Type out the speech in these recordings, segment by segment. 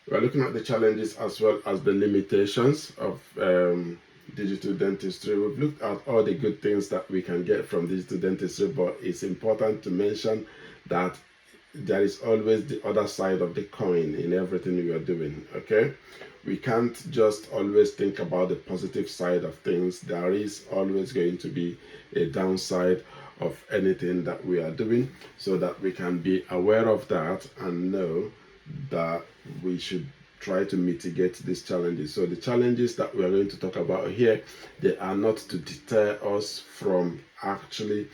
We're looking at the challenges as well as the limitations of digital dentistry. We've looked at all the good things that we can get from digital dentistry, but it's important to mention that there is always the other side of the coin in everything we are doing. Okay, we can't just always think about the positive side of things. There is always going to be a downside of anything that we are doing, so that we can be aware of that and know that we should try to mitigate these challenges. So the challenges that we are going to talk about here, they are not to deter us from actually,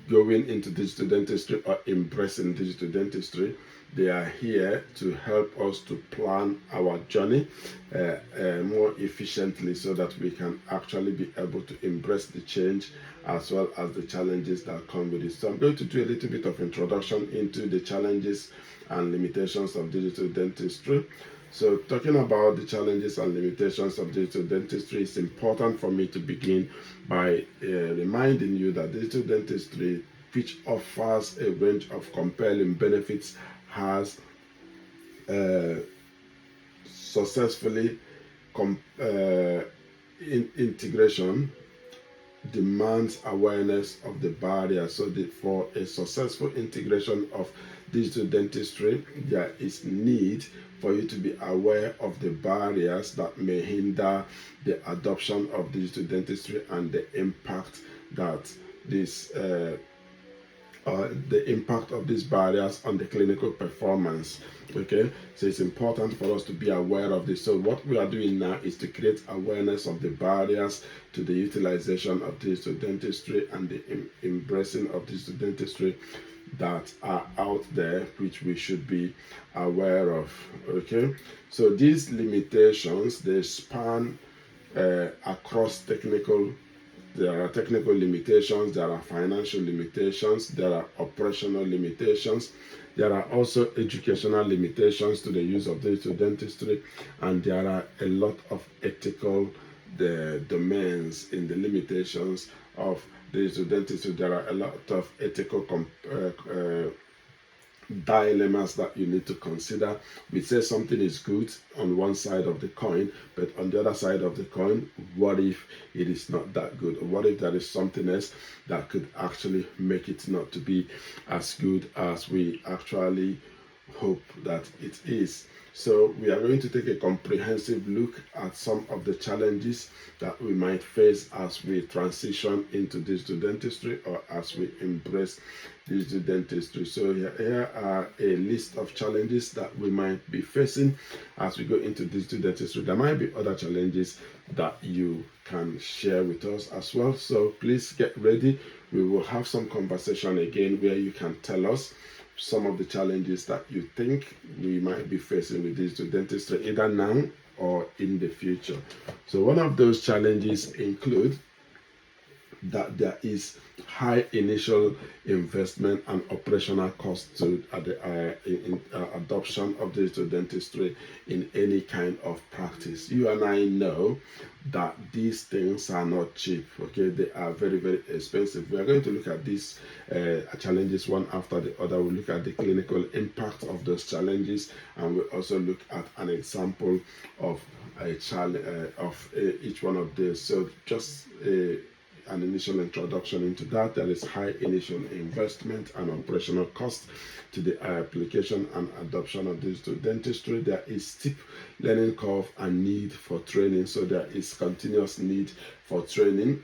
going into digital dentistry or embracing digital dentistry. They are here to help us to plan our journey more efficiently, so that we can actually be able to embrace the change as well as the challenges that come with it. So I'm going to do a little bit of introduction into the challenges and limitations of digital dentistry. So talking about the challenges and limitations of digital dentistry, it's important for me to begin by reminding you that digital dentistry, which offers a range of compelling benefits, has successfully integration demands awareness of the barriers. So for a successful integration of digital dentistry, there is need for you to be aware of the barriers that may hinder the adoption of digital dentistry and the impact that the impact of these barriers on the clinical performance. Okay, so it's important for us to be aware of this. So what we are doing now is to create awareness of the barriers to the utilization of digital dentistry and the embracing of digital dentistry that are out there, which we should be aware of. Okay, so these limitations, they span across technical. There are technical limitations, there are financial limitations, there are operational limitations, there are also educational limitations to the use of digital dentistry, and there are a lot of ethical domains in the limitations of digital dentistry. There are a lot of ethical dilemmas that you need to consider. We say something is good on one side of the coin, but on the other side of the coin, what if it is not that good? Or what if there is something else that could actually make it not to be as good as we actually hope that it is? So we are going to take a comprehensive look at some of the challenges that we might face as we transition into digital dentistry or as we embrace digital dentistry. So here are a list of challenges that we might be facing as we go into digital dentistry. There might be other challenges that you can share with us as well. So please get ready. We will have some conversation again where you can tell us some of the challenges that you think we might be facing with digital dentistry, either now or in the future. So one of those challenges include that there is high initial investment and operational costs to adoption of digital dentistry in any kind of practice. You and I know that these things are not cheap. Okay, they are very, very expensive. We are going to look at these challenges one after the other. We'll look at the clinical impact of those challenges, and we'll also look at an example of a challenge of each one of these. So just an initial introduction into that. There is high initial investment and operational cost to the application and adoption of digital dentistry. There is steep learning curve and need for training. So there is continuous need for training.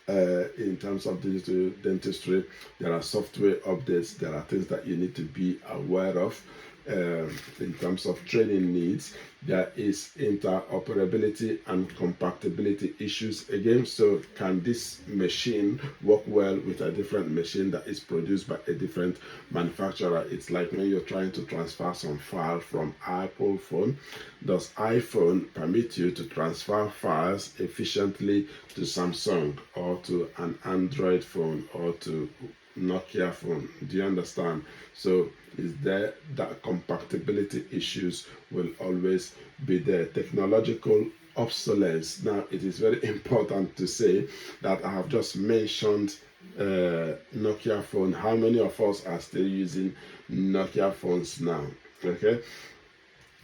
In terms of digital dentistry, there are software updates, there are things that you need to be aware of. In terms of training needs, there is interoperability and compatibility issues again. So can this machine work well with a different machine that is produced by a different manufacturer? It's like when you're trying to transfer some file from Apple phone. Does iPhone permit you to transfer files efficiently to Samsung or to an Android phone or to Nokia phone? Do you understand? So is there that compatibility issues will always be there. Technological obsolescence. Now it is very important to say that I have just mentioned Nokia phone. How many of us are still using Nokia phones now? Okay,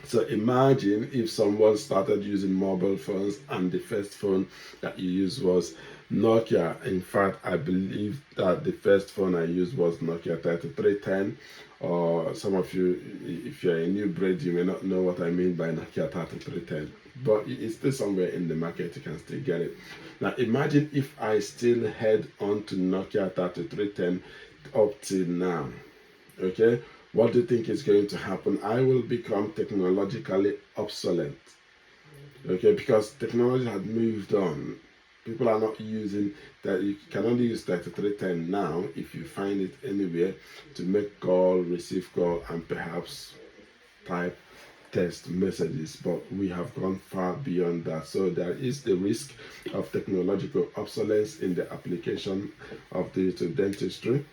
so imagine if someone started using mobile phones and the first phone that you used was Nokia. In fact, I believe that the first phone I used was Nokia 3310. Or some of you, if you're a new breed, you may not know what I mean by Nokia 3310. But it's still somewhere in the market, you can still get it. Now imagine if I still head on to Nokia 3310 up till now. Okay, what do you think is going to happen? I will become technologically obsolete. Okay, because technology has moved on. People are not using that. You can only use 3310 now if you find it anywhere to make call, receive call, and perhaps type text messages. But we have gone far beyond that. So there is the risk of technological obsolescence in the application of digital dentistry.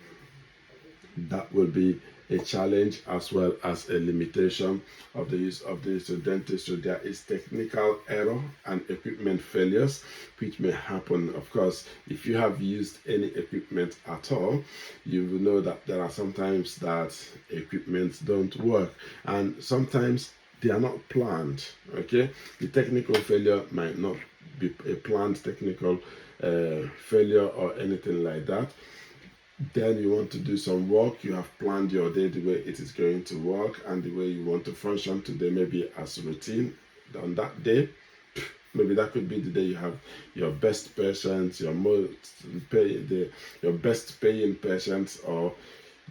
That will be a challenge as well as a limitation of the use of digital dentistry. There is technical error and equipment failures which may happen. Of course, if you have used any equipment at all, you will know that there are sometimes that equipment don't work, and sometimes they are not planned. Okay, the technical failure might not be a planned technical failure or anything like that. Then you want to do some work, you have planned your day the way it is going to work and the way you want to function today, maybe as routine on that day. Maybe that could be the day you have your best patients, your best paying patients, or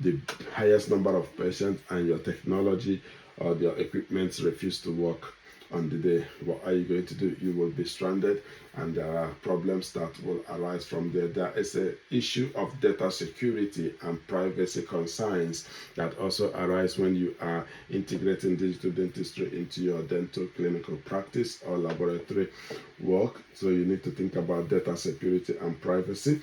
the highest number of patients, and your technology or your equipment refuse to work on the day. What are you going to do? You will be stranded, and there are problems that will arise from there. There is an issue of data security and privacy concerns that also arise when you are integrating digital dentistry into your dental clinical practice or laboratory work. So you need to think about data security and privacy.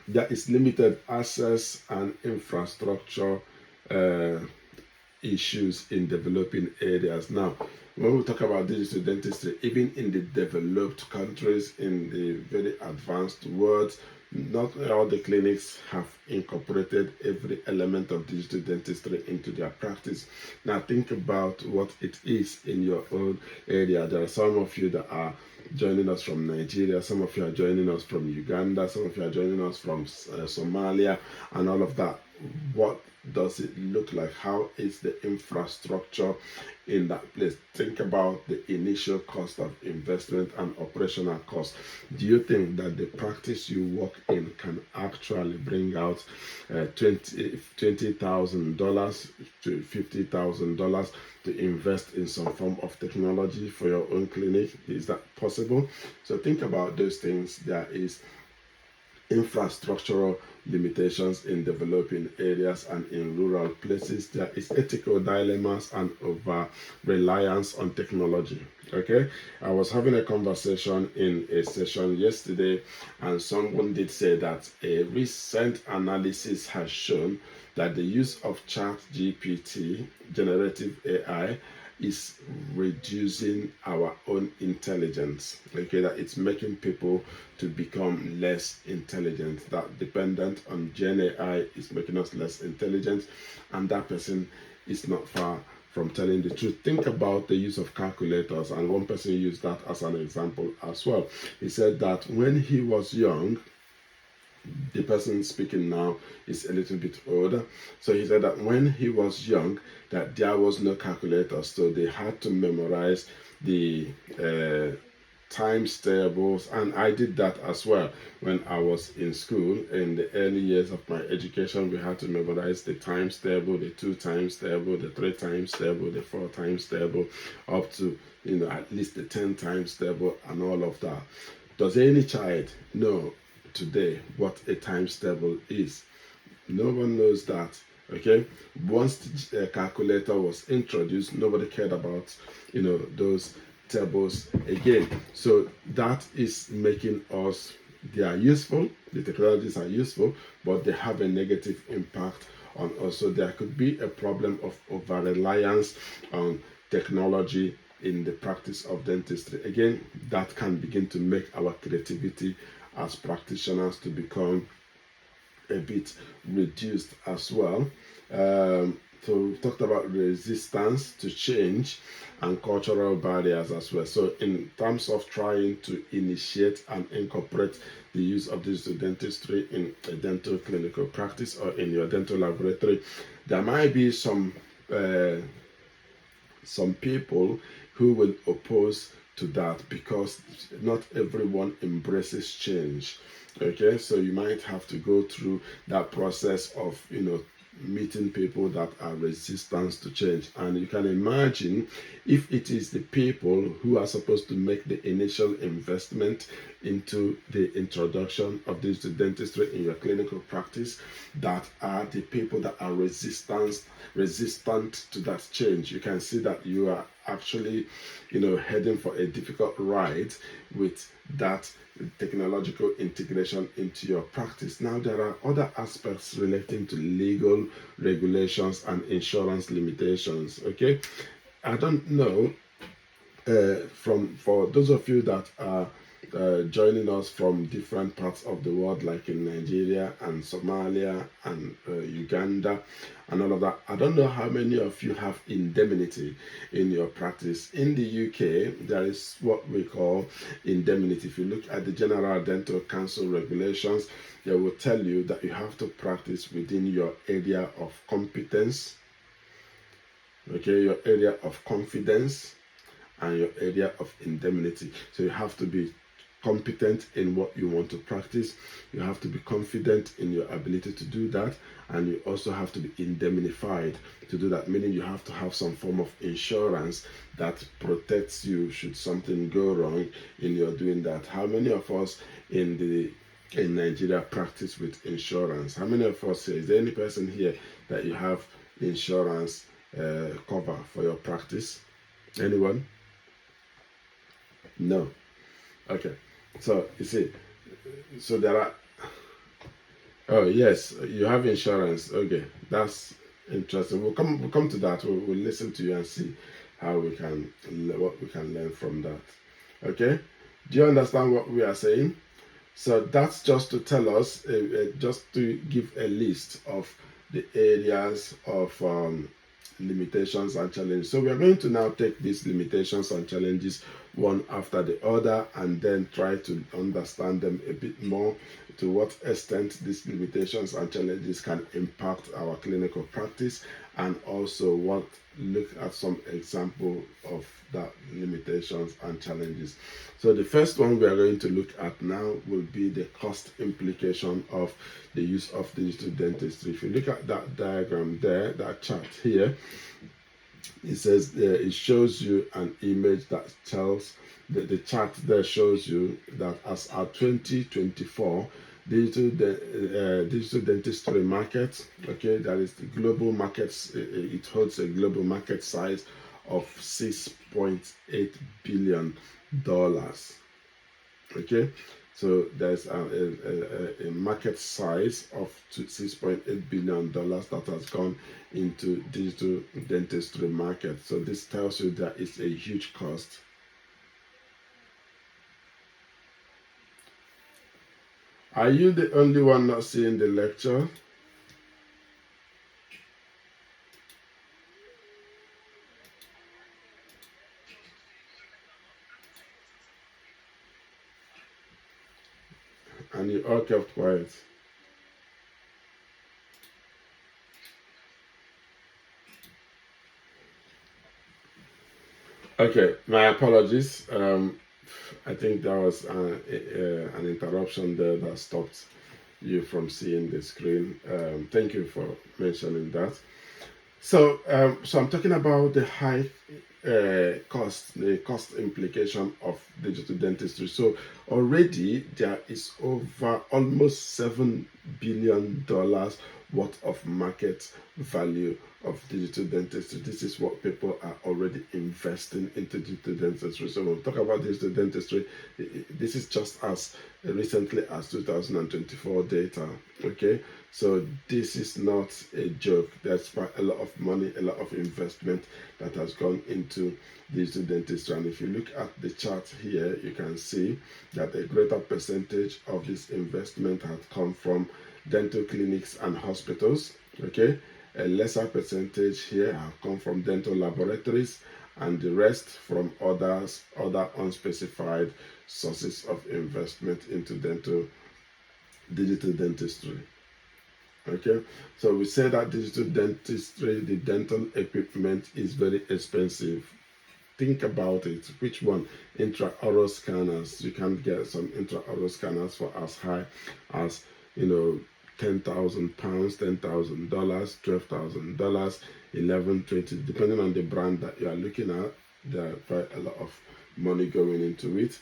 There is limited access and infrastructure issues in developing areas. Now, when we talk about digital dentistry, even in the developed countries, in the very advanced world, not all the clinics have incorporated every element of digital dentistry into their practice. Now, think about what it is in your own area. There are some of you that are joining us from Nigeria, some of you are joining us from Uganda, some of you are joining us from Somalia, and all of that. What does it look like? How is the infrastructure in that place? Think about the initial cost of investment and operational cost. Do you think that the practice you work in can actually bring out $20,000 to $50,000 to invest in some form of technology for your own clinic? Is that possible? So think about those things. There is infrastructural limitations in developing areas and in rural places. There is ethical dilemmas and over reliance on technology. Okay, I was having a conversation in a session yesterday, and someone did say that a recent analysis has shown that the use of ChatGPT, generative AI, is reducing our own intelligence. Okay, that it's making people to become less intelligent. That dependent on Gen AI is making us less intelligent, and that person is not far from telling the truth. Think about the use of calculators, and one person used that as an example as well. He said that when he was young, the person speaking now is a little bit older. So he said that when he was young, that there was no calculator, so they had to memorize the times tables, and I did that as well when I was in school. In the early years of my education, we had to memorize the times table, the 2 times table, the 3 times table, the 4 times table, up to at least the 10 times table, and all of that. Does any child know today what a times table is? No one knows that. Okay, once the calculator was introduced, nobody cared about those tables again. So that is making us, they are useful, the technologies are useful, but they have a negative impact on us. So there could be a problem of over reliance on technology in the practice of dentistry. Again, that can begin to make our creativity as practitioners to become a bit reduced as well. So we've talked about resistance to change and cultural barriers as well. So in terms of trying to initiate and incorporate the use of digital dentistry in a dental clinical practice or in your dental laboratory, there might be some people who will oppose to that because not everyone embraces change. Okay, so you might have to go through that process of meeting people that are resistant to change. And you can imagine if it is the people who are supposed to make the initial investment into the introduction of digital dentistry in your clinical practice that are the people that are resistant to that change. You can see that you are actually heading for a difficult ride with that technological integration into your practice. Now, there are other aspects relating to legal regulations and insurance limitations. Okay, I don't know for those of you that are joining us from different parts of the world, like in Nigeria and Somalia and Uganda and all of that. I don't know how many of you have indemnity in your practice. In the UK, there is what we call indemnity. If you look at the General Dental Council regulations, they will tell you that you have to practice within your area of competence, okay, your area of confidence, and your area of indemnity. So you have to be competent in what you want to practice. You have to be confident in your ability to do that, and you also have to be indemnified to do that, meaning you have to have some form of insurance that protects you should something go wrong in your doing that. How many of us in Nigeria practice with insurance? How many of us here, is there any person here that you have insurance cover for your practice? Anyone? No. Okay. So you see, so there are. Oh yes, you have insurance. Okay, that's interesting. We'll come to that. We'll listen to you and see how what we can learn from that. Okay. Do you understand what we are saying? So that's just to tell us, just to give a list of the areas of limitations and challenges. So we are going to now take these limitations and challenges one after the other and then try to understand them a bit more, to what extent these limitations and challenges can impact our clinical practice, and also look at some example of that limitations and challenges. So the first one we are going to look at now will be the cost implication of the use of digital dentistry. If you look at that diagram there, that chart here, it says it shows you an image that tells the chart there shows you that as our 2024 digital dentistry market, okay, that is the global markets. It holds a global market size of $6.8 billion. Okay, so there's a market size of $6.8 billion that has gone into digital dentistry market. So this tells you that it's a huge cost. Are you the only one not seeing the lecture? And you all kept quiet. Okay, my apologies. I think there was an interruption there that stopped you from seeing the screen. Thank you for mentioning that. So, so I'm talking about the high cost, the cost implication of digital dentistry. So already there is over almost $7 billion worth of market value of digital dentistry. This is what people are already investing into digital dentistry. So when we talk about digital dentistry, this is just as recently as 2024 data. Okay, so this is not a joke. There's quite a lot of money, a lot of investment that has gone into digital dentistry. And if you look at the chart here, you can see that a greater percentage of this investment has come from dental clinics and hospitals. Okay, A lesser percentage here have come from dental laboratories, and the rest from other unspecified sources of investment into digital dentistry. Okay, so we say that digital dentistry, the dental equipment, is very expensive. Think about it. Which one? Intraoral scanners. You can get some intraoral scanners for as high as, £10,000, $10,000, $12,000, 11, 20, depending on the brand that you are looking at. There are quite a lot of money going into it.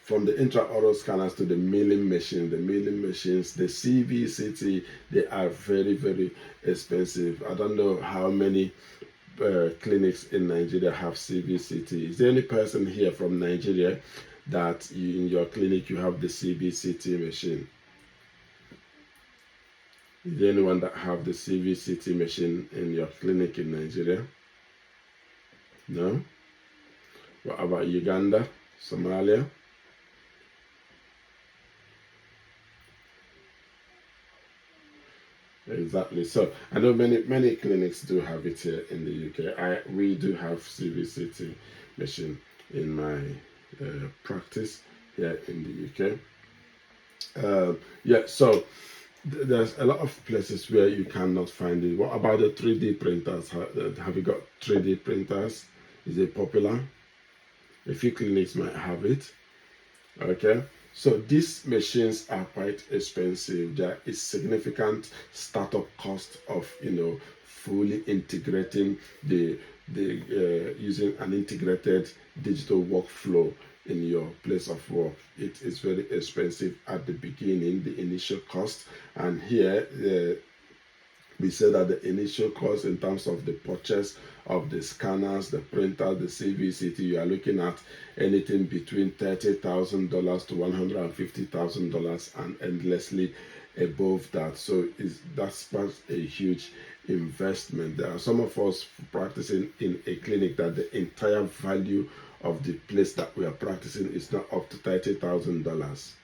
From the intraoral scanners to the milling machines, the CVCT, they are very, very expensive. I don't know how many clinics in Nigeria have CVCT. Is there any person here from Nigeria that in your clinic you have the CVCT machine? Is there anyone that have the CVCT machine in your clinic in Nigeria? No? What about Uganda, Somalia? Exactly. So I know many clinics do have it here in the UK. We do have CVCT machine in my practice here in the UK. So there's a lot of places where you cannot find it. What about the 3D printers? Have you got 3D printers? Is it popular? A few clinics might have it. Okay. So these machines are quite expensive. There is significant startup cost of fully integrating the using an integrated digital workflow in your place of work. It is very expensive at the beginning, the initial cost, and here we say that the initial cost in terms of the purchase of the scanners, the printer, the CVCT, you are looking at anything between $30,000 to $150,000 and endlessly above that. So that's a huge investment. There are some of us practicing in a clinic that the entire value of the place that we are practicing is not up to $30,000.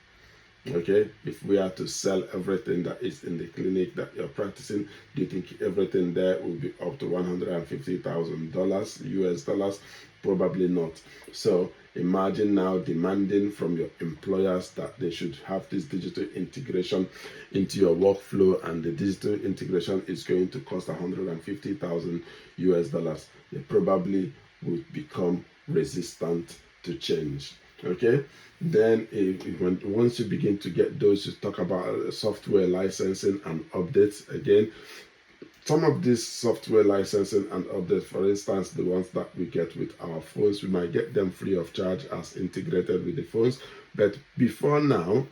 Okay, if we are to sell everything that is in the clinic that you're practicing, do you think everything there will be up to $150,000 US dollars? Probably not. So imagine now demanding from your employers that they should have this digital integration into your workflow, and the digital integration is going to cost $150,000 US dollars. They probably would become resistant to change. Okay, then once you begin to get those, you talk about software licensing and updates. Again, some of these software licensing and updates, for instance, the ones that we get with our phones, we might get them free of charge as integrated with the phones. But before now,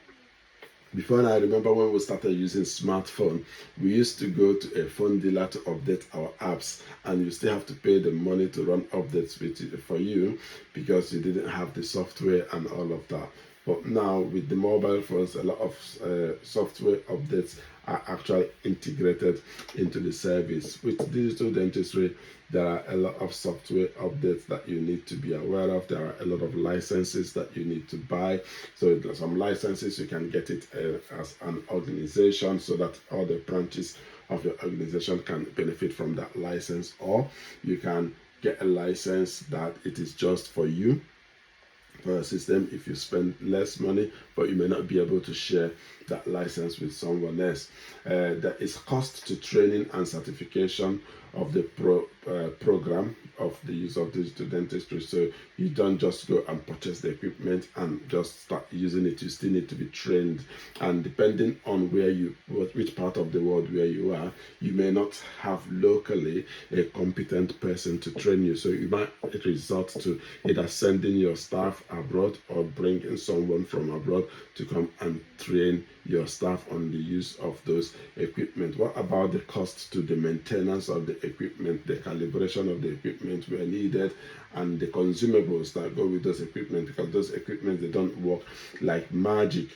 I remember when we started using smartphone, we used to go to a phone dealer to update our apps, and you still have to pay the money to run updates for you because you didn't have the software and all of that. But now with the mobile phones, a lot of software updates are actually integrated into the service. With digital dentistry, there are a lot of software updates that you need to be aware of. There are a lot of licenses that you need to buy. So some licenses, you can get it as an organization so that all the branches of your organization can benefit from that license, or you can get a license that it is just for you, for a system, if you spend less money, but you may not be able to share that license with someone else. There is cost to training and certification of the program of the use of digital dentistry. So you don't just go and purchase the equipment and just start using it. You still need to be trained, and depending on which part of the world where you are, you may not have locally a competent person to train you. So you might resort to either sending your staff abroad or bringing someone from abroad to come and train your staff on the use of those equipment. What about the cost to the maintenance of the equipment, the calibration of the equipment where needed, and the consumables that go with those equipment? Because those equipment, they don't work like magic.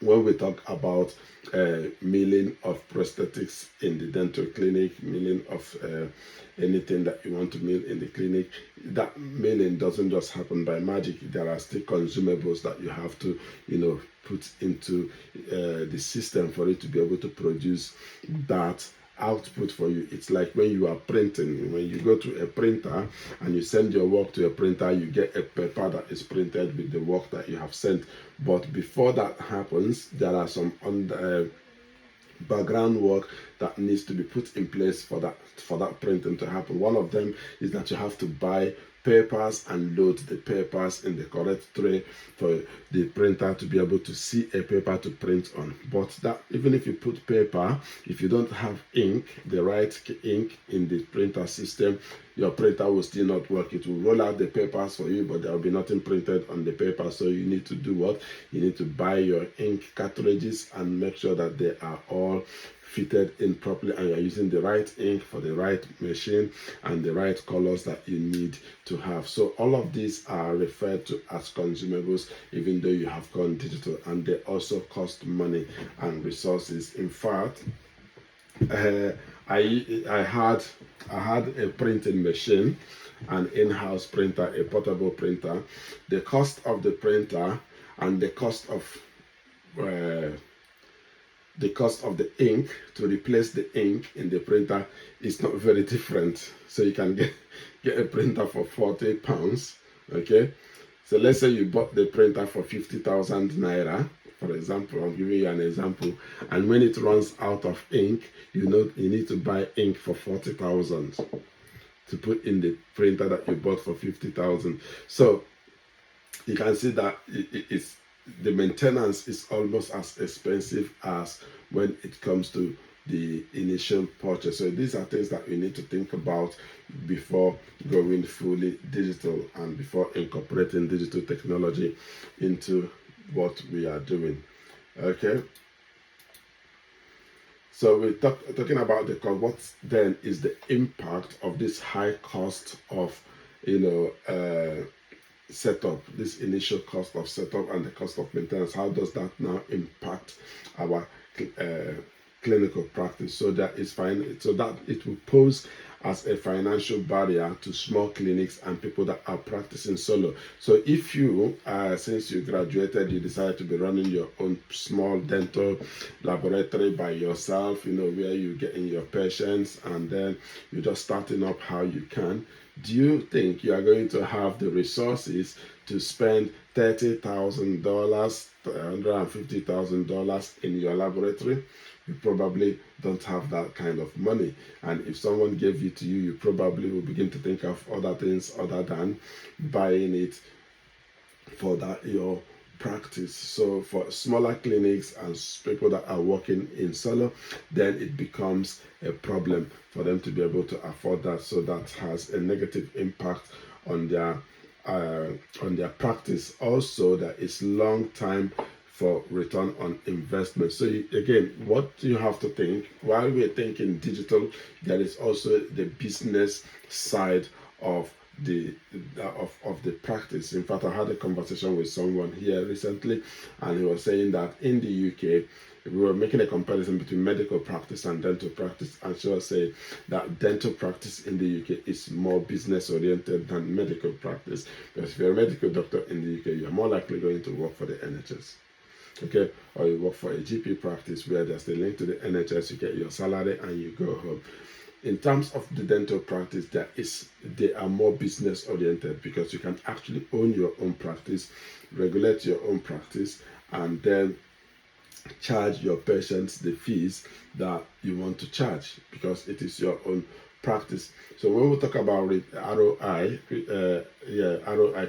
when we talk about milling of prosthetics in the dental clinic, milling of anything that you want to mill in the clinic, that milling doesn't just happen by magic. There are still consumables that you have to, put into the system for it to be able to produce that output for you. It's like when you are printing. When you go to a printer and you send your work to a printer, you get a paper that is printed with the work that you have sent. But before that happens, there are some background work that needs to be put in place for that printing to happen. One of them is that you have to buy papers and load the papers in the correct tray for the printer to be able to see a paper to print on. But that, even if you put paper, if you don't have ink, the right ink in the printer system, your printer will still not work. It will roll out the papers for you, but there will be nothing printed on the paper. So you need to do what? You need to buy your ink cartridges and make sure that they are all fitted in properly and you're using the right ink for the right machine and the right colors that you need to have. So all of these are referred to as consumables, even though you have gone digital, and they also cost money and resources. In fact, I had a printing machine, an in-house printer, a portable printer. The cost of the printer and the cost of the ink to replace the ink in the printer is not very different. So you can get a printer for £40. Okay, so let's say you bought the printer for 50,000 naira, for example. I'm giving you an example. And when it runs out of ink, you need to buy ink for 40,000 to put in the printer that you bought for 50,000. So you can see that the maintenance is almost as expensive as when it comes to the initial purchase. So these are things that we need to think about before going fully digital and before incorporating digital technology into what we are doing. Okay, so we're talking about the cost. What then is the impact of this high cost of setup, this initial cost of setup and the cost of maintenance? How does that now impact our clinical practice? So that is fine. So that it will pose as a financial barrier to small clinics and people that are practicing solo. So if you, since you graduated, you decide to be running your own small dental laboratory by yourself, where you get in your patients and then you're just starting up how you can, do you think you are going to have the resources to spend $30,000, $150,000 in your laboratory? You probably don't have that kind of money. And if someone gave it to you, you probably will begin to think of other things other than buying it for your practice. So for smaller clinics and people that are working in solo, then it becomes a problem for them to be able to afford that. So that has a negative impact on their practice. Also, there is long time for return on investment. So again, what you have to think while we're thinking digital, there is also the business side of the practice. In fact, I had a conversation with someone here recently, and he was saying that in the UK, we were making a comparison between medical practice and dental practice, and she was saying that dental practice in the UK is more business oriented than medical practice, because if you're a medical doctor in the UK, you're more likely going to work for the NHS. Okay, or you work for a GP practice where there's the link to the NHS, you get your salary and you go home. In terms of the dental practice, they are more business oriented, because you can actually own your own practice, regulate your own practice, and then charge your patients the fees that you want to charge, because it is your own practice. So when we talk about ROI,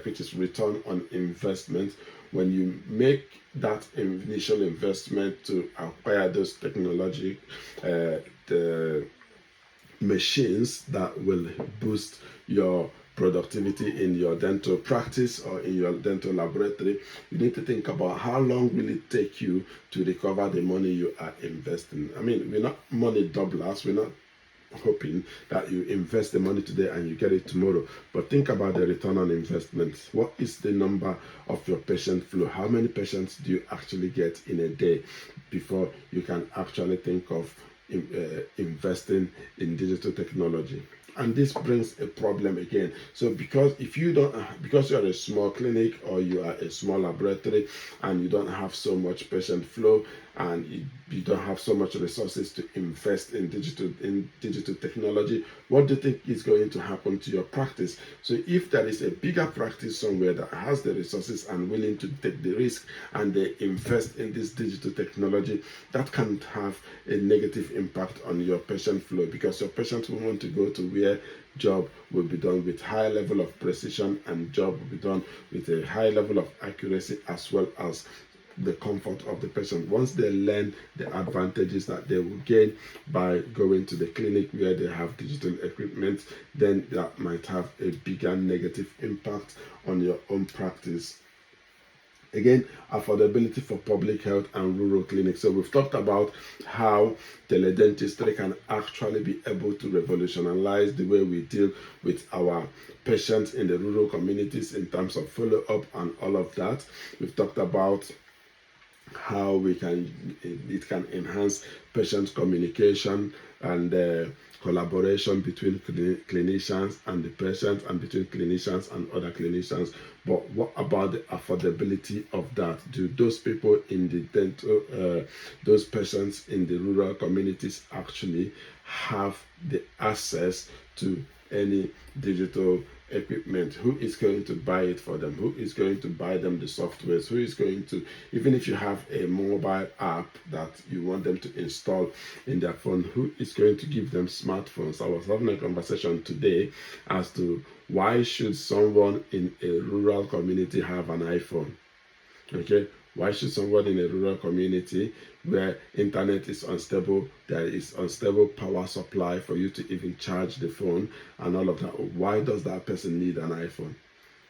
which is return on investment, when you make that initial investment to acquire those technology, the machines that will boost your productivity in your dental practice or in your dental laboratory, you need to think about how long will it take you to recover the money you are investing. I mean, we're not money doublers, we're not hoping that you invest the money today and you get it tomorrow. But think about the return on investment. What is the number of your patient flow? How many patients do you actually get in a day before you can actually think of investing in digital technology? And this brings a problem again. So because you're a small clinic or you are a small laboratory and you don't have so much patient flow and you don't have so much resources to invest in digital technology, what do you think is going to happen to your practice? So if there is a bigger practice somewhere that has the resources and willing to take the risk and they invest in this digital technology, that can have a negative impact on your patient flow, because your patients will want to go to where job will be done with high level of precision and job will be done with a high level of accuracy, as well as the comfort of the patient. Once they learn the advantages that they will gain by going to the clinic where they have digital equipment, then that might have a bigger negative impact on your own practice. Again, affordability for public health and rural clinics. So we've talked about how teledentistry can actually be able to revolutionize the way we deal with our patients in the rural communities in terms of follow-up and all of that. We've talked about how it can enhance patient communication and collaboration between clinicians and the patients, and between clinicians and other clinicians. But what about the affordability of that? Do those people in the dental, those patients in the rural communities actually have the access to any digital equipment? Who is going to buy it for them? Who is going to buy them the softwares? Who is going to, even if you have a mobile app that you want them to install in their phone, who is going to give them smartphones? I was having a conversation today as to why should someone in a rural community have an iPhone? Okay, why should someone in a rural community where internet is unstable, there is unstable power supply for you to even charge the phone and all of that, why does that person need an iPhone?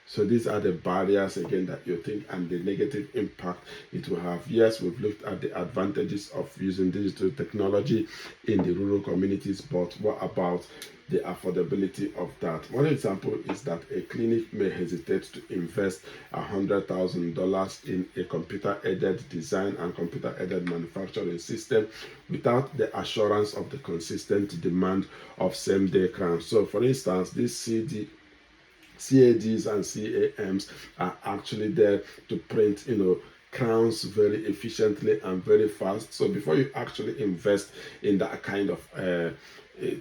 So these are the barriers again that you think, and the negative impact it will have. Yes, we've looked at the advantages of using digital technology in the rural communities, but what about the affordability of that? One example is that a clinic may hesitate to invest $100,000 in a computer-aided design and computer-aided manufacturing system without the assurance of the consistent demand of same-day crowns. So for instance, this CADs and CAMs are actually there to print, crowns very efficiently and very fast. So before you actually invest in that kind of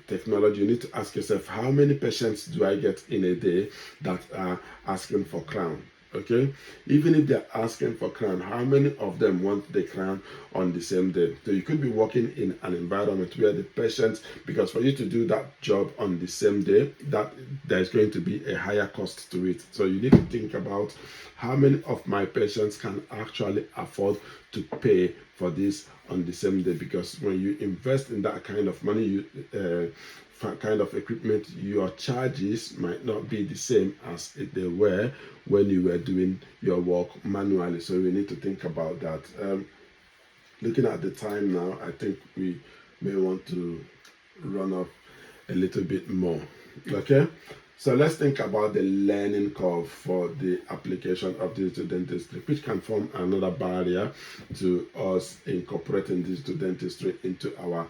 technology, you need to ask yourself, how many patients do I get in a day that are asking for crown? Okay, even if they're asking for crown, how many of them want the crown on the same day? So you could be working in an environment where the patients, because for you to do that job on the same day, that there's going to be a higher cost to it. So you need to think about how many of my patients can actually afford to pay for this on the same day, because when you invest in that kind of money, kind of equipment, your charges might not be the same as they were when you were doing your work manually. So we need to think about that. Looking at the time now, I think we may want to run up a little bit more. Okay, so let's think about the learning curve for the application of digital dentistry, which can form another barrier to us incorporating digital dentistry into our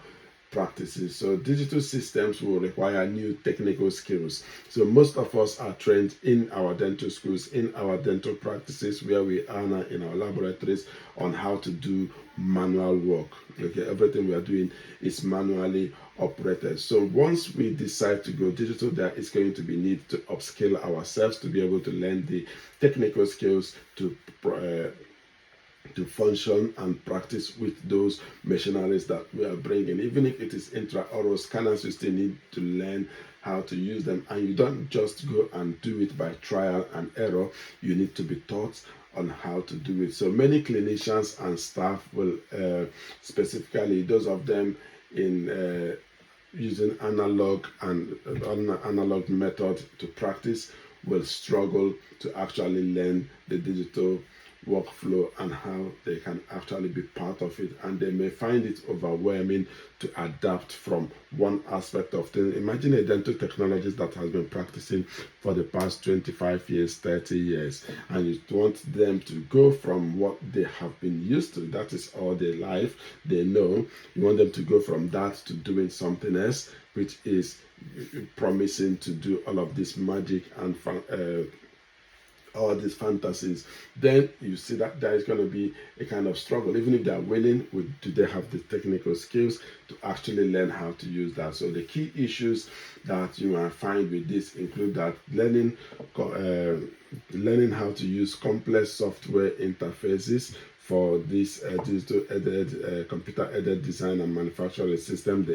practices. So digital systems will require new technical skills. So most of us are trained in our dental schools, in our dental practices where we are now in our laboratories, on how to do manual work. Okay, everything we are doing is manually operated. So once we decide to go digital, there is going to be need to upskill ourselves to be able to learn the technical skills to function and practice with those machineries that we are bringing. Even if it is intraoral scanners, you still need to learn how to use them, and you don't just go and do it by trial and error. You need to be taught on how to do it. So many clinicians and staff will, specifically those of them in using analog method to practice, will struggle to actually learn the digital workflow and how they can actually be part of it, and they may find it overwhelming to adapt from one aspect of things. Imagine a dental technologist that has been practicing for the past 25 years, 30 years, and you want them to go from what they have been used to, that is all their life they know. You want them to go from that to doing something else, which is promising to do all of this magic and all these fantasies. Then you see that there is going to be a kind of struggle. Even if they are willing, do they have the technical skills to actually learn how to use that? So the key issues that you might find with this include that learning how to use complex software interfaces for this digital computer aided design and manufacturing system.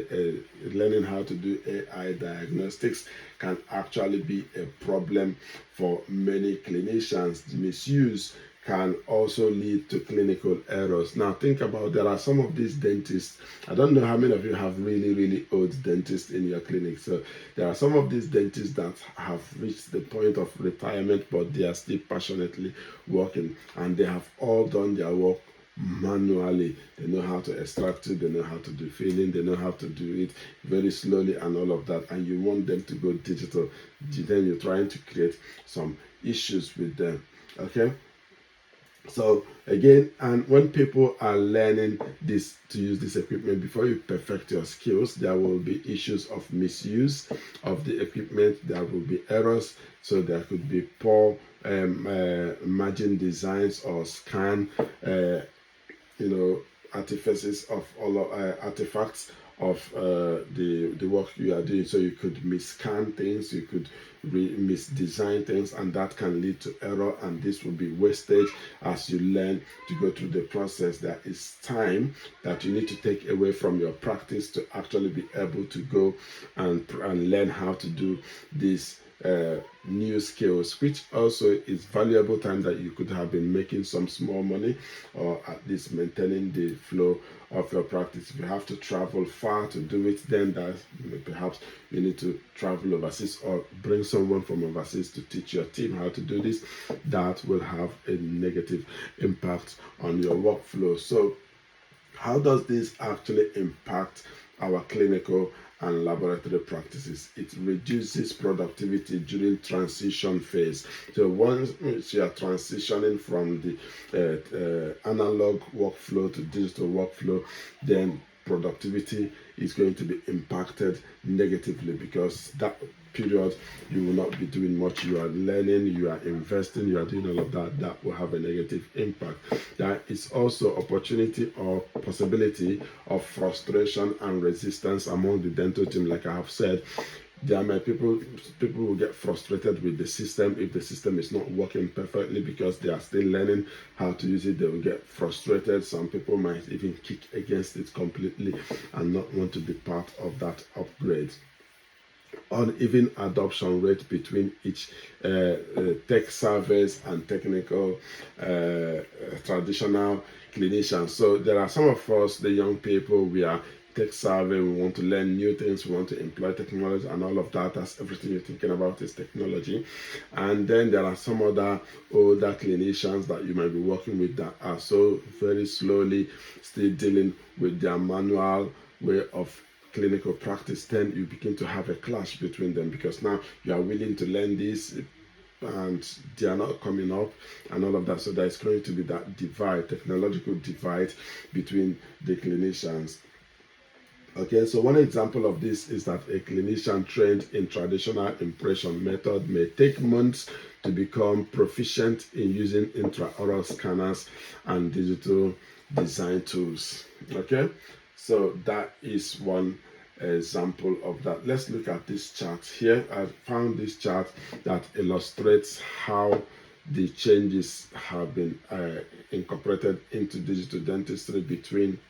Learning how to do AI diagnostics can actually be a problem for many clinicians. The misuse can also lead to clinical errors. Now think about, there are some of these dentists, I don't know how many of you have really old dentists in your clinic. So there are some of these dentists that have reached the point of retirement, but they are still passionately working, and they have all done their work manually. They know how to extract it, they know how to do filling, they know how to do it very slowly and all of that, and you want them to go digital. Then you're trying to create some issues with them. Okay, so again, and when people are learning this, to use this equipment, before you perfect your skills, there will be issues of misuse of the equipment. There will be errors. So there could be poor margin designs or scan artifices of all artifacts of the work you are doing. So you could misscan things, you could misdesign things, and that can lead to error, and this will be wastage as you learn to go through the process. There is time that you need to take away from your practice to actually be able to go and learn how to do this new skills, which also is valuable time that you could have been making some small money, or at least maintaining the flow of your practice. If you have to travel far to do it, then perhaps you need to travel overseas or bring someone from overseas to teach your team how to do this. That will have a negative impact on your workflow. So how does this actually impact our clinical and laboratory practices? It reduces productivity during transition phase. So once you are transitioning from the analog workflow to digital workflow, then productivity is going to be impacted negatively, because that period you will not be doing much. You are learning, you are investing, you are doing all of that. That will have a negative impact. There is also opportunity or possibility of frustration and resistance among the dental team. Like I have said, there are people will get frustrated with the system if the system is not working perfectly, because they are still learning how to use it. They will get frustrated. Some people might even kick against it completely and not want to be part of that upgrade. Uneven adoption rate between each tech service and technical traditional clinicians. So there are some of us, the young people, we are tech savvy, we want to learn new things, we want to employ technology and all of that. That's everything you're thinking about is technology. And then there are some other older clinicians that you might be working with that are so very slowly still dealing with their manual way of clinical practice. Then you begin to have a clash between them, because now you are willing to learn this and they are not coming up and all of that. So there is going to be that divide, technological divide between the clinicians. Okay, so one example of this is that a clinician trained in traditional impression method may take months to become proficient in using intraoral scanners and digital design tools. Okay, so that is one example of that. Let's look at this chart here. I found this chart that illustrates how the changes have been incorporated into digital dentistry between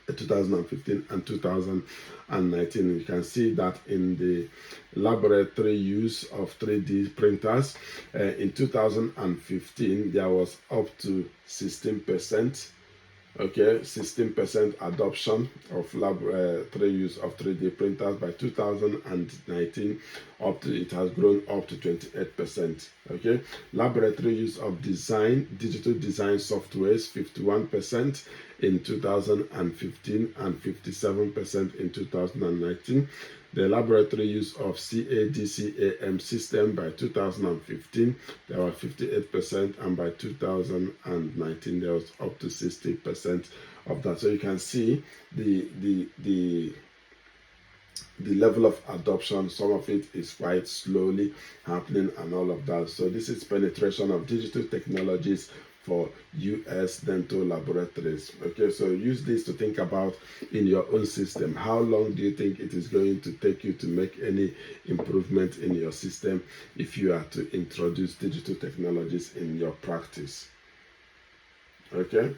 2015 and 2019. You can see that in the laboratory use of 3D printers, in 2015 there was up to 16% Okay, 16% adoption of laboratory use of 3D printers by 2019. It has grown up to 28%. Okay, laboratory use of digital design softwares 51% in 2015 and 57% in 2019. The laboratory use of CAD/CAM system by 2015, there were 58%, and by 2019 there was up to 60% of that. So you can see the level of adoption. Some of it is quite slowly happening and all of that. So this is penetration of digital technologies for US dental laboratories. Okay, so use this to think about in your own system. How long do you think it is going to take you to make any improvement in your system if you are to introduce digital technologies in your practice? Okay.